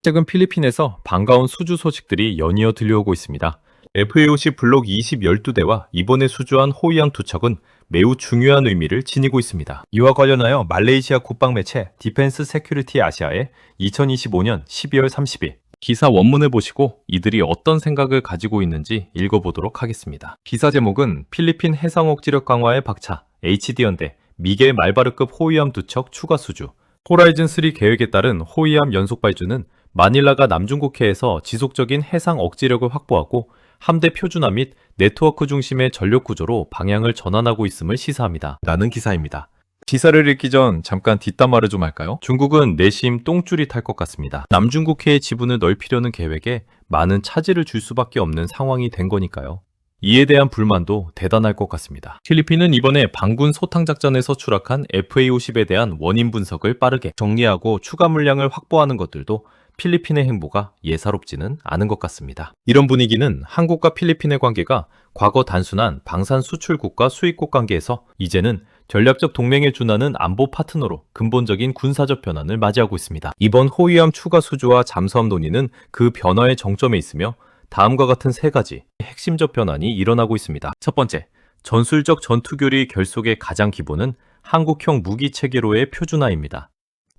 최근 필리핀에서 반가운 수주 소식들이 연이어 들려오고 있습니다. FAOC 블록 20-12대와 이번에 수주한 호위함 2척은 매우 중요한 의미를 지니고 있습니다. 이와 관련하여 말레이시아 국방 매체 디펜스 세큐리티 아시아의 2025년 12월 30일 기사 원문을 보시고 이들이 어떤 생각을 가지고 있는지 읽어보도록 하겠습니다. 기사 제목은 필리핀 해상 억지력 강화에 박차, HD연대, 미겔 말바르급 호위함 2척 추가 수주. 호라이즌 3 계획에 따른 호위함 연속 발주는 마닐라가 남중국해에서 지속적인 해상 억지력을 확보하고 함대 표준화 및 네트워크 중심의 전력 구조로 방향을 전환하고 있음을 시사합니다. 라는 기사입니다. 기사를 읽기 전 잠깐 뒷담화를 좀 할까요? 중국은 내심 똥줄이 탈 것 같습니다. 남중국해의 지분을 넓히려는 계획에 많은 차질을 줄 수밖에 없는 상황이 된 거니까요. 이에 대한 불만도 대단할 것 같습니다. 필리핀은 이번에 반군 소탕 작전에서 추락한 FA-50에 대한 원인 분석을 빠르게 정리하고 추가 물량을 확보하는 것들도 필리핀의 행보가 예사롭지는 않은 것 같습니다. 이런 분위기는 한국과 필리핀의 관계가 과거 단순한 방산 수출국과 수입국 관계에서 이제는 전략적 동맹에 준하는 안보 파트너로 근본적인 군사적 변환을 맞이하고 있습니다. 이번 호위함 추가 수주와 잠수함 논의는 그 변화의 정점에 있으며 다음과 같은 세 가지 핵심적 변환이 일어나고 있습니다. 첫 번째, 전술적 전투교리 결속의 가장 기본은 한국형 무기 체계로의 표준화입니다.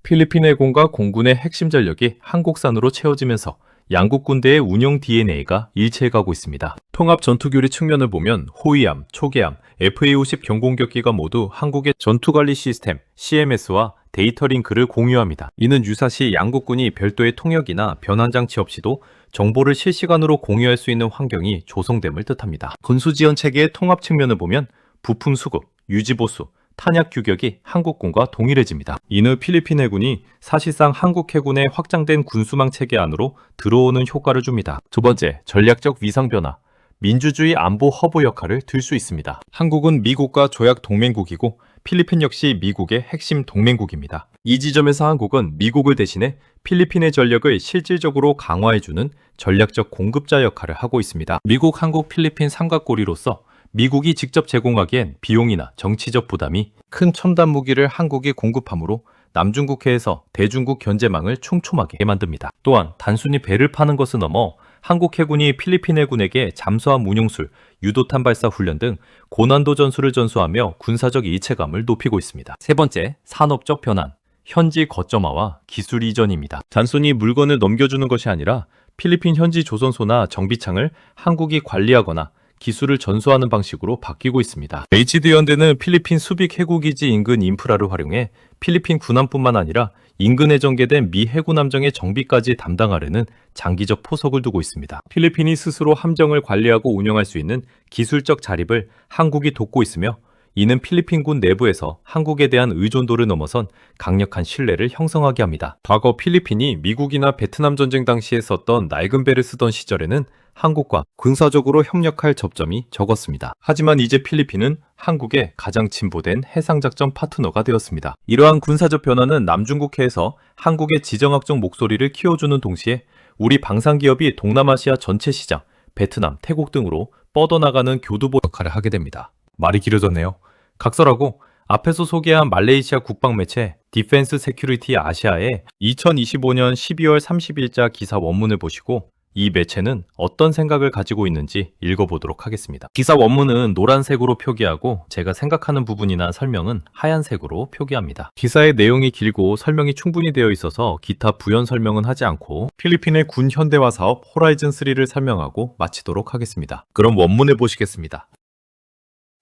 필리핀 해군과 공군의 핵심 전력이 한국산으로 채워지면서 양국 군대의 운영 DNA가 일치해가고 있습니다. 통합 전투교리 측면을 보면 호위함, 초계함, FA-50 경공격기가 모두 한국의 전투관리 시스템 CMS와 데이터 링크를 공유합니다. 이는 유사시 양국군이 별도의 통역이나 변환 장치 없이도 정보를 실시간으로 공유할 수 있는 환경이 조성됨을 뜻합니다. 군수지원 체계의 통합 측면을 보면 부품 수급, 유지보수, 탄약 규격이 한국군과 동일해집니다. 이는 필리핀 해군이 사실상 한국 해군의 확장된 군수망 체계 안으로 들어오는 효과를 줍니다. 두 번째, 전략적 위상 변화. 민주주의 안보 허브 역할을 들 수 있습니다. 한국은 미국과 조약 동맹국이고 필리핀 역시 미국의 핵심 동맹국입니다. 이 지점에서 한국은 미국을 대신해 필리핀의 전력을 실질적으로 강화해주는 전략적 공급자 역할을 하고 있습니다. 미국, 한국, 필리핀 삼각고리로서 미국이 직접 제공하기엔 비용이나 정치적 부담이 큰 첨단 무기를 한국이 공급하므로 남중국해에서 대중국 견제망을 촘촘하게 만듭니다. 또한 단순히 배를 파는 것을 넘어 한국 해군이 필리핀 해군에게 잠수함 운용술, 유도탄 발사 훈련 등 고난도 전술을 전수하며 군사적 일체감을 높이고 있습니다. 세 번째, 산업적 변환. 현지 거점화와 기술 이전입니다. 단순히 물건을 넘겨주는 것이 아니라 필리핀 현지 조선소나 정비창을 한국이 관리하거나 기술을 전수하는 방식으로 바뀌고 있습니다. HD연대는 필리핀 수빅 해구기지 인근 인프라를 활용해 필리핀 군함뿐만 아니라 인근에 전개된 미 해군 함정의 정비까지 담당하려는 장기적 포석을 두고 있습니다. 필리핀이 스스로 함정을 관리하고 운영할 수 있는 기술적 자립을 한국이 돕고 있으며 이는 필리핀군 내부에서 한국에 대한 의존도를 넘어선 강력한 신뢰를 형성하게 합니다. 과거 필리핀이 미국이나 베트남 전쟁 당시에 썼던 낡은 배를 쓰던 시절에는 한국과 군사적으로 협력할 접점이 적었습니다. 하지만 이제 필리핀은 한국의 가장 진보된 해상작전 파트너가 되었습니다. 이러한 군사적 변화는 남중국해에서 한국의 지정학적 목소리를 키워주는 동시에 우리 방산기업이 동남아시아 전체 시장, 베트남, 태국 등으로 뻗어나가는 교두보 역할을 하게 됩니다. 말이 길어졌네요. 각설하고 앞에서 소개한 말레이시아 국방 매체 디펜스 세큐리티 아시아의 2025년 12월 30일자 기사 원문을 보시고 이 매체는 어떤 생각을 가지고 있는지 읽어보도록 하겠습니다. 기사 원문은 노란색으로 표기하고 제가 생각하는 부분이나 설명은 하얀색으로 표기합니다. 기사의 내용이 길고 설명이 충분히 되어 있어서 기타 부연 설명은 하지 않고 필리핀의 군 현대화 사업 호라이즌 3를 설명하고 마치도록 하겠습니다. 그럼 원문을 보시겠습니다.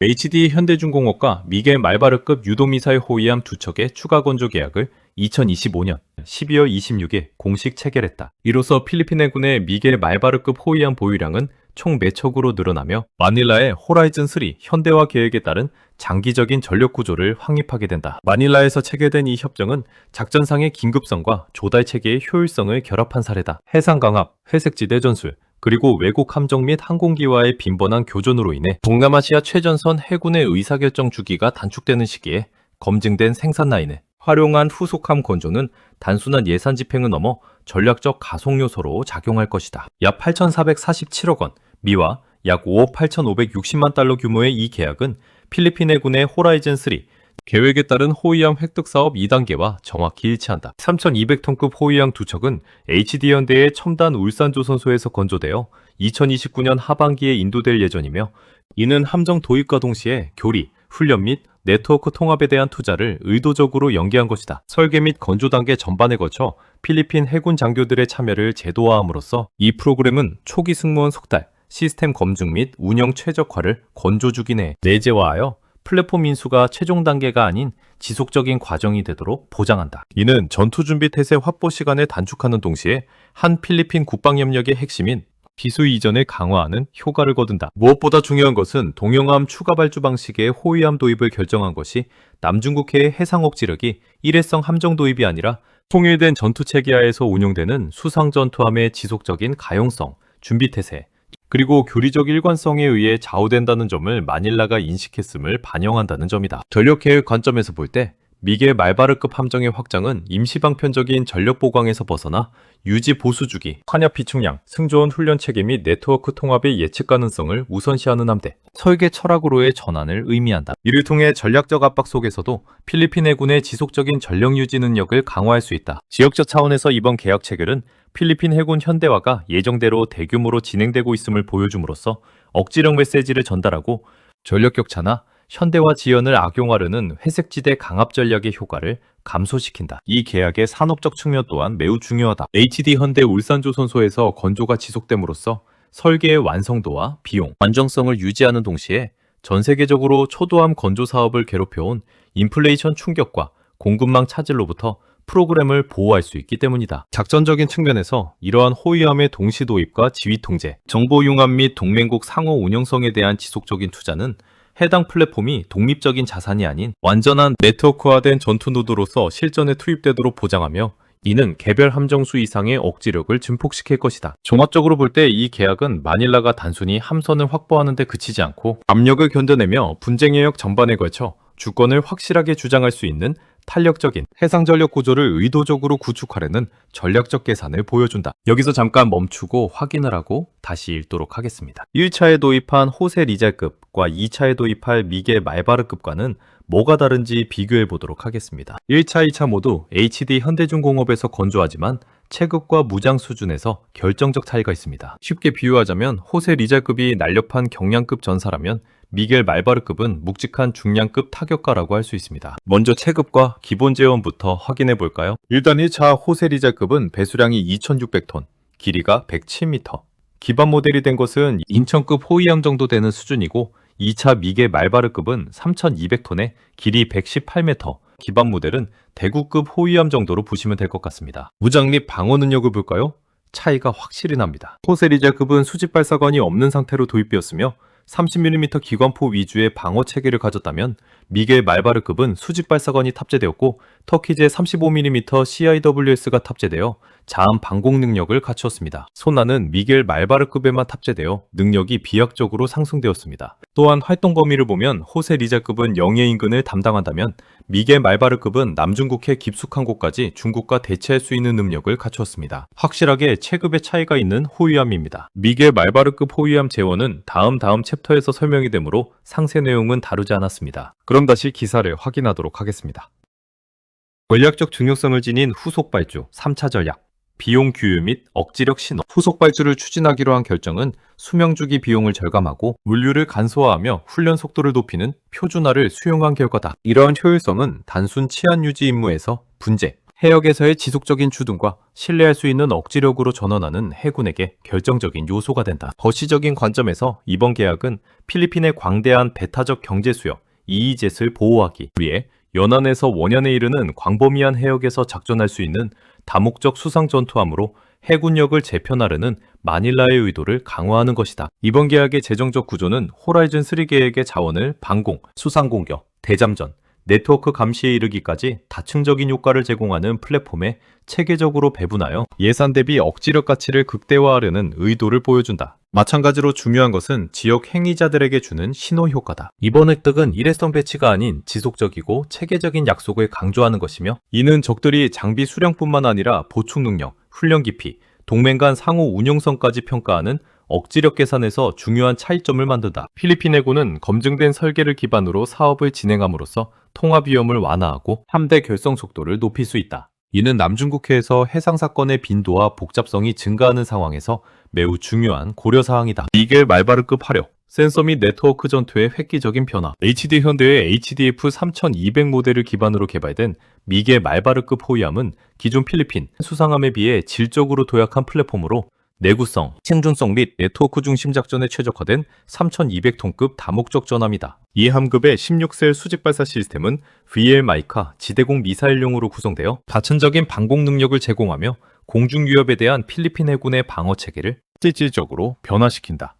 HD 현대중공업과 미겔 말바르급 유도미사일 호위함 2척의 추가 건조 계약을 2025년 12월 26일 공식 체결했다. 이로써 필리핀 해군의 미겔 말바르급 호위함 보유량은 총 4척으로 늘어나며 마닐라의 호라이즌 3 현대화 계획에 따른 장기적인 전력 구조를 확립하게 된다. 마닐라에서 체결된 이 협정은 작전상의 긴급성과 조달 체계의 효율성을 결합한 사례다. 해상 강압, 회색지대 전술, 그리고 외국 함정 및 항공기와의 빈번한 교전으로 인해 동남아시아 최전선 해군의 의사결정 주기가 단축되는 시기에 검증된 생산 라인을 활용한 후속함 건조는 단순한 예산 집행을 넘어 전략적 가속 요소로 작용할 것이다. 약 8,447억 원, 미화 약 5억 8,560만 달러 규모의 이 계약은 필리핀 해군의 호라이즌 3 계획에 따른 호위함 획득 사업 2단계와 정확히 일치한다. 3200톤급 호위함 두 척은 HD현대의 첨단 울산조선소에서 건조되어 2029년 하반기에 인도될 예정이며, 이는 함정 도입과 동시에 교리, 훈련 및 네트워크 통합에 대한 투자를 의도적으로 연계한 것이다. 설계 및 건조 단계 전반에 걸쳐 필리핀 해군 장교들의 참여를 제도화함으로써 이 프로그램은 초기 승무원 속달, 시스템 검증 및 운영 최적화를 건조 주기 내에 내재화하여 플랫폼 인수가 최종 단계가 아닌 지속적인 과정이 되도록 보장한다. 이는 전투 준비 태세 확보 시간을 단축하는 동시에 한 필리핀 국방협력의 핵심인 기수 이전을 강화하는 효과를 거둔다. 무엇보다 중요한 것은 동영함 추가 발주 방식의 호위함 도입을 결정한 것이 남중국해의 해상 억지력이 일회성 함정 도입이 아니라 통일된 전투 체계 하에서 운용되는 수상 전투함의 지속적인 가용성, 준비 태세, 그리고 교리적 일관성에 의해 좌우된다는 점을 마닐라가 인식했음을 반영한다는 점이다. 전력계획 관점에서 볼 때 미개 말바르급 함정의 확장은 임시방편적인 전력 보강에서 벗어나 유지 보수 주기, 환약 비축량, 승조원 훈련 체계 및 네트워크 통합의 예측 가능성을 우선시하는 함대, 설계 철학으로의 전환을 의미한다. 이를 통해 전략적 압박 속에서도 필리핀 해군의 지속적인 전력 유지 능력을 강화할 수 있다. 지역적 차원에서 이번 계약 체결은 필리핀 해군 현대화가 예정대로 대규모로 진행되고 있음을 보여줌으로써 억지력 메시지를 전달하고 전력 격차나 현대화 지연을 악용하려는 회색지대 강압 전략의 효과를 감소시킨다. 이 계약의 산업적 측면 또한 매우 중요하다. HD 현대 울산조선소에서 건조가 지속됨으로써 설계의 완성도와 비용, 안정성을 유지하는 동시에 전 세계적으로 초도함 건조 사업을 괴롭혀온 인플레이션 충격과 공급망 차질로부터 프로그램을 보호할 수 있기 때문이다. 작전적인 측면에서 이러한 호위함의 동시 도입과 지휘 통제, 정보 융합 및 동맹국 상호 운영성에 대한 지속적인 투자는 해당 플랫폼이 독립적인 자산이 아닌 완전한 네트워크화된 전투 노드로서 실전에 투입되도록 보장하며, 이는 개별 함정수 이상의 억지력을 증폭시킬 것이다. 종합적으로 볼 때 이 계약은 마닐라가 단순히 함선을 확보하는 데 그치지 않고 압력을 견뎌내며 분쟁 영역 전반에 걸쳐 주권을 확실하게 주장할 수 있는 탄력적인 해상 전력 구조를 의도적으로 구축하려는 전략적 계산을 보여준다. 여기서 잠깐 멈추고 확인을 하고 다시 읽도록 하겠습니다. 1차에 도입한 호세 리잘급과 2차에 도입할 미개 말바르급과는 뭐가 다른지 비교해 보도록 하겠습니다. 1차, 2차 모두 HD 현대중공업에서 건조하지만 체급과 무장 수준에서 결정적 차이가 있습니다. 쉽게 비유하자면 호세 리잘급이 날렵한 경량급 전사라면 미겔 말바르급은 묵직한 중량급 타격가라고 할 수 있습니다. 먼저 체급과 기본 재원부터 확인해 볼까요? 일단 1차 호세 리잘급은 배수량이 2600톤, 길이가 107m, 기반 모델이 된 것은 인천급 호위함 정도 되는 수준이고, 2차 미개 말바르급은 3200톤에 길이 118m, 기반 모델은 대구급 호위함 정도로 보시면 될 것 같습니다. 무장 및 방어 능력을 볼까요? 차이가 확실히 납니다. 호세 리잘급은 수직 발사관이 없는 상태로 도입되었으며 30mm 기관포 위주의 방어 체계를 가졌다면, 미겔 말바르급은 수직 발사관이 탑재되었고 터키제 35mm CIWS가 탑재되어 자함 방공 능력을 갖추었습니다. 소나는 미겔 말바르급에만 탑재되어 능력이 비약적으로 상승되었습니다. 또한 활동 범위를 보면 호세 리잘급은 영해 인근을 담당한다면 미겔 말바르급은 남중국해 깊숙한 곳까지 중국과 대치할 수 있는 능력을 갖추었습니다. 확실하게 체급의 차이가 있는 호위함입니다. 미겔 말바르급 호위함 재원은 다음 챕터에서 설명이 되므로 상세 내용은 다루지 않았습니다. 그럼 다시 기사를 확인하도록 하겠습니다. 전략적 중요성을 지닌 후속 발주 3차 전략, 비용 규율 및 억지력 신호. 후속 발주를 추진하기로 한 결정은 수명주기 비용을 절감하고 물류를 간소화하며 훈련 속도를 높이는 표준화를 수용한 결과다. 이러한 효율성은 단순 치안 유지 임무에서 분재, 해역에서의 지속적인 주둔과 신뢰할 수 있는 억지력으로 전환하는 해군에게 결정적인 요소가 된다. 거시적인 관점에서 이번 계약은 필리핀의 광대한 배타적 경제 수역, EEZ을 보호하기 위해 연안에서 원연에 이르는 광범위한 해역에서 작전할 수 있는 다목적 수상 전투함으로 해군력을 재편하려는 마닐라의 의도를 강화하는 것이다. 이번 계약의 재정적 구조는 호라이즌 3 계획의 자원을 방공, 수상 공격, 대잠전, 네트워크 감시에 이르기까지 다층적인 효과를 제공하는 플랫폼에 체계적으로 배분하여 예산 대비 억지력 가치를 극대화하려는 의도를 보여준다. 마찬가지로 중요한 것은 지역 행위자들에게 주는 신호 효과다. 이번 획득은 일회성 배치가 아닌 지속적이고 체계적인 약속을 강조하는 것이며, 이는 적들이 장비 수량뿐만 아니라 보충 능력, 훈련 깊이, 동맹 간 상호 운용성까지 평가하는 억지력 계산에서 중요한 차이점을 만든다. 필리핀 해군은 검증된 설계를 기반으로 사업을 진행함으로써 통합 위험을 완화하고 함대 결성 속도를 높일 수 있다. 이는 남중국해에서 해상 사건의 빈도와 복잡성이 증가하는 상황에서 매우 중요한 고려사항이다. 미겔 말바르급 화력, 센서 및 네트워크 전투의 획기적인 변화. HD 현대의 HDF 3200 모델을 기반으로 개발된 미겔 말바르급 호위함은 기존 필리핀 수상함에 비해 질적으로 도약한 플랫폼으로 내구성, 생존성 및 네트워크 중심 작전에 최적화된 3200톤급 다목적 전함이다. 이 함급의 16셀 수직 발사 시스템은 VL 마이카 지대공 미사일용으로 구성되어 다층적인 방공 능력을 제공하며 공중 위협에 대한 필리핀 해군의 방어 체계를 실질적으로 변화시킨다.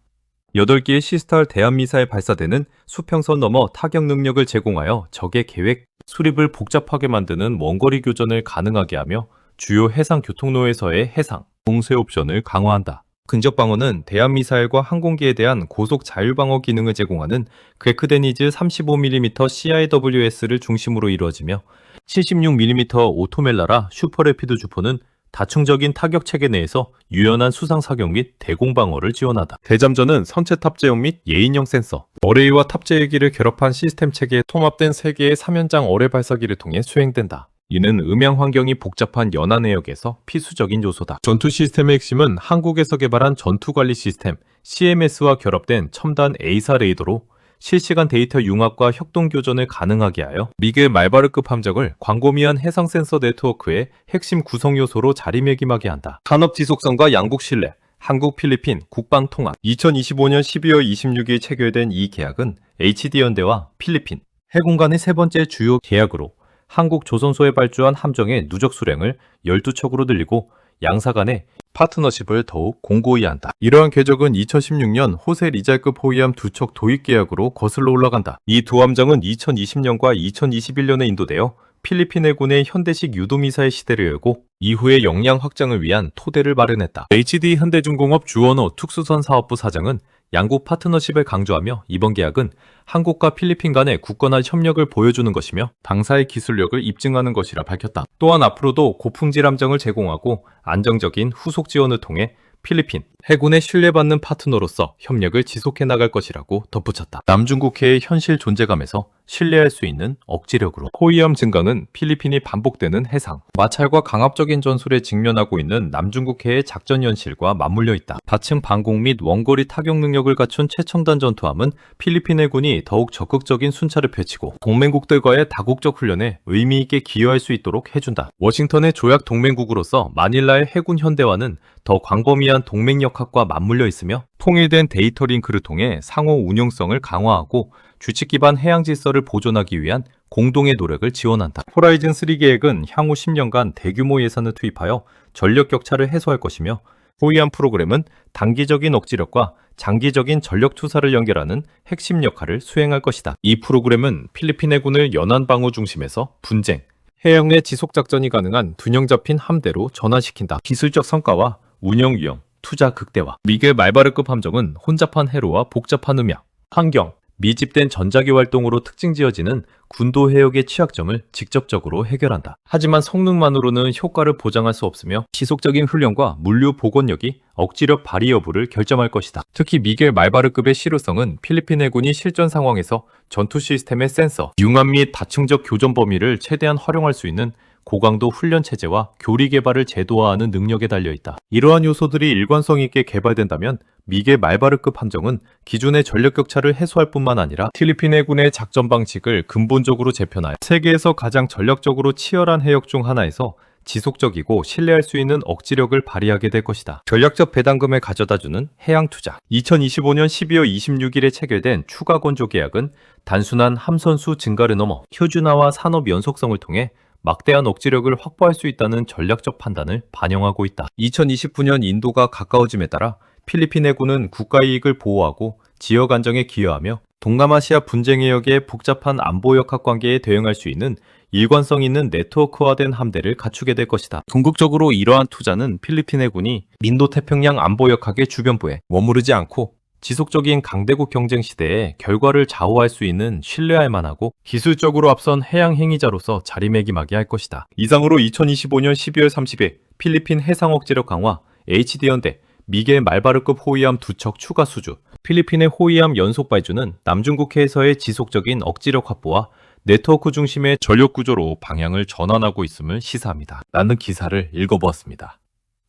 8개의 시스탈 대한미사일 발사대는 수평선 넘어 타격 능력을 제공하여 적의 계획 수립을 복잡하게 만드는 원거리 교전을 가능하게 하며 주요 해상 교통로에서의 해상, 공세 옵션을 강화한다. 근접 방어는 대한미사일과 항공기에 대한 고속 자율방어 기능을 제공하는 괴크데니즈 35mm CIWS를 중심으로 이루어지며 76mm 오토멜라라 슈퍼래피드 주포는 다층적인 타격 체계 내에서 유연한 수상 사격 및 대공 방어를 지원하다. 대잠전은 선체 탑재용 및 예인형 센서, 어레이와 탑재기를 결합한 시스템 체계에 통합된 3개의 3연장 어뢰 발사기를 통해 수행된다. 이는 음향 환경이 복잡한 연안 해역에서 필수적인 요소다. 전투 시스템의 핵심은 한국에서 개발한 전투관리 시스템 CMS와 결합된 첨단 A사 레이더로 실시간 데이터 융합과 협동 교전을 가능하게 하여 미겔 말바르급 함정을 광범위한 해상 센서 네트워크의 핵심 구성 요소로 자리매김하게 한다. 산업 지속성과 양국 신뢰, 한국 필리핀 국방 통합. 2025년 12월 26일 체결된 이 계약은 HD현대와 필리핀 해군 간의 세 번째 주요 계약으로 한국 조선소에 발주한 함정의 누적 수량을 12척으로 늘리고 양사 간의 파트너십을 더욱 공고히 한다. 이러한 궤적은 2016년 호세 리잘급 호위함 2척 도입 계약으로 거슬러 올라간다. 이 두 함정은 2020년과 2021년에 인도되어 필리핀 해군의 현대식 유도미사일 시대를 열고 이후의 역량 확장을 위한 토대를 마련했다. HD 현대중공업 주원호 특수선 사업부 사장은 양국 파트너십을 강조하며 이번 계약은 한국과 필리핀 간의 굳건한 협력을 보여주는 것이며 당사의 기술력을 입증하는 것이라 밝혔다. 또한 앞으로도 고품질 함정을 제공하고 안정적인 후속 지원을 통해 필리핀 해군의 신뢰받는 파트너로서 협력을 지속해 나갈 것이라고 덧붙였다. 남중국해의 현실 존재감에서 신뢰할 수 있는 억지력으로 호위함 증강은 필리핀이 반복되는 해상, 마찰과 강압적인 전술에 직면하고 있는 남중국해의 작전 현실과 맞물려 있다. 다층 방공 및 원거리 타격 능력을 갖춘 최첨단 전투함은 필리핀 해군이 더욱 적극적인 순찰을 펼치고 동맹국들과의 다국적 훈련에 의미 있게 기여할 수 있도록 해준다. 워싱턴의 조약 동맹국으로서 마닐라의 해군 현대화는 더 광범위한 동맹 역학과 맞물려 있으며 통일된 데이터 링크를 통해 상호 운용성을 강화하고 규칙 기반 해양 질서를 보존하기 위한 공동의 노력을 지원한다. 호라이즌 3 계획은 향후 10년간 대규모 예산을 투입하여 전력 격차를 해소할 것이며 호위함 프로그램은 단기적인 억지력과 장기적인 전력 투사를 연결하는 핵심 역할을 수행할 것이다. 이 프로그램은 필리핀 해군을 연안 방어 중심에서 분쟁, 해역 내 지속 작전이 가능한 균형 잡힌 함대로 전환시킨다. 기술적 성과와 운영 위험, 투자 극대화. 미겔 말바르급 함정은 혼잡한 해로와 복잡한 음향, 환경, 미집된 전자기 활동으로 특징 지어지는 군도 해역의 취약점을 직접적으로 해결한다. 하지만 성능만으로는 효과를 보장할 수 없으며 지속적인 훈련과 물류 복원력이 억지력 발휘 여부를 결정할 것이다. 특히 미겔 말바르급의 실효성은 필리핀 해군이 실전 상황에서 전투 시스템의 센서, 융합 및 다층적 교전 범위를 최대한 활용할 수 있는 고강도 훈련 체제와 교리 개발을 제도화하는 능력에 달려있다. 이러한 요소들이 일관성 있게 개발된다면 미겔 말바르급 함정은 기존의 전력 격차를 해소할 뿐만 아니라 필리핀 해군의 작전 방식을 근본적으로 재편하여 세계에서 가장 전력적으로 치열한 해역 중 하나에서 지속적이고 신뢰할 수 있는 억지력을 발휘하게 될 것이다. 전략적 배당금을 가져다주는 해양 투자. 2025년 12월 26일에 체결된 추가 건조 계약은 단순한 함선수 증가를 넘어 표준화와 산업 연속성을 통해 막대한 억지력을 확보할 수 있다는 전략적 판단을 반영하고 있다. 2029년 인도가 가까워짐에 따라 필리핀 해군은 국가 이익을 보호하고 지역 안정에 기여하며 동남아시아 분쟁 해역의 복잡한 안보 역학 관계에 대응할 수 있는 일관성 있는 네트워크화된 함대를 갖추게 될 것이다. 궁극적으로 이러한 투자는 필리핀 해군이 인도태평양 안보 역학의 주변부에 머무르지 않고 지속적인 강대국 경쟁 시대에 결과를 좌우할 수 있는 신뢰할 만하고 기술적으로 앞선 해양 행위자로서 자리매김하게 할 것이다. 이상으로 2025년 12월 30일 필리핀 해상 억지력 강화 HD현대, 미겔 말바르급 호위함 2척 추가 수주, 필리핀의 호위함 연속 발주는 남중국해에서의 지속적인 억지력 확보와 네트워크 중심의 전력 구조로 방향을 전환하고 있음을 시사합니다. 라는 기사를 읽어보았습니다.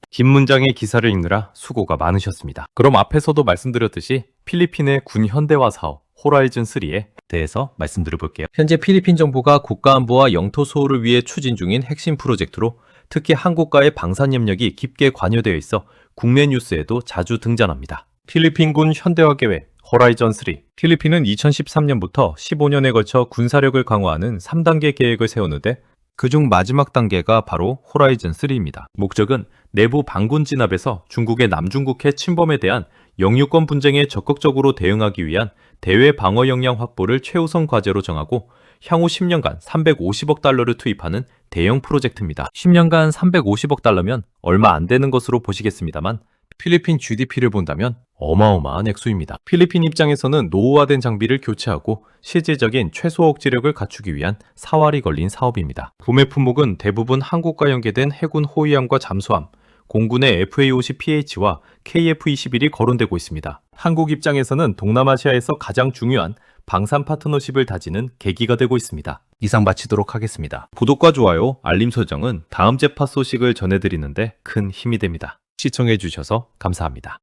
긴 문장의 기사를 읽느라 수고가 많으셨습니다. 그럼 앞에서도 말씀드렸듯이 필리핀의 군 현대화 사업 호라이즌 3에 대해서 말씀드려볼게요. 현재 필리핀 정부가 국가 안보와 영토 수호를 위해 추진 중인 핵심 프로젝트로 특히 한국과의 방산 협력이 깊게 관여되어 있어 국내 뉴스에도 자주 등장합니다. 필리핀군 현대화 계획 호라이즌 3. 필리핀은 2013년부터 15년에 걸쳐 군사력을 강화하는 3단계 계획을 세우는데 그중 마지막 단계가 바로 호라이즌 3입니다. 목적은 내부 반군 진압에서 중국의 남중국해 침범에 대한 영유권 분쟁에 적극적으로 대응하기 위한 대외 방어 역량 확보를 최우선 과제로 정하고 향후 10년간 350억 달러를 투입하는 대형 프로젝트입니다. 10년간 350억 달러면 얼마 안 되는 것으로 보시겠습니다만 필리핀 GDP를 본다면 어마어마한 액수입니다. 필리핀 입장에서는 노후화된 장비를 교체하고 실질적인 최소 억지력을 갖추기 위한 사활이 걸린 사업입니다. 구매 품목은 대부분 한국과 연계된 해군 호위함과 잠수함, 공군의 FA-50PH와 KF-21이 거론되고 있습니다. 한국 입장에서는 동남아시아에서 가장 중요한 방산 파트너십을 다지는 계기가 되고 있습니다. 이상 마치도록 하겠습니다. 구독과 좋아요, 알림 설정은 다음 재파 소식을 전해드리는데 큰 힘이 됩니다. 시청해주셔서 감사합니다.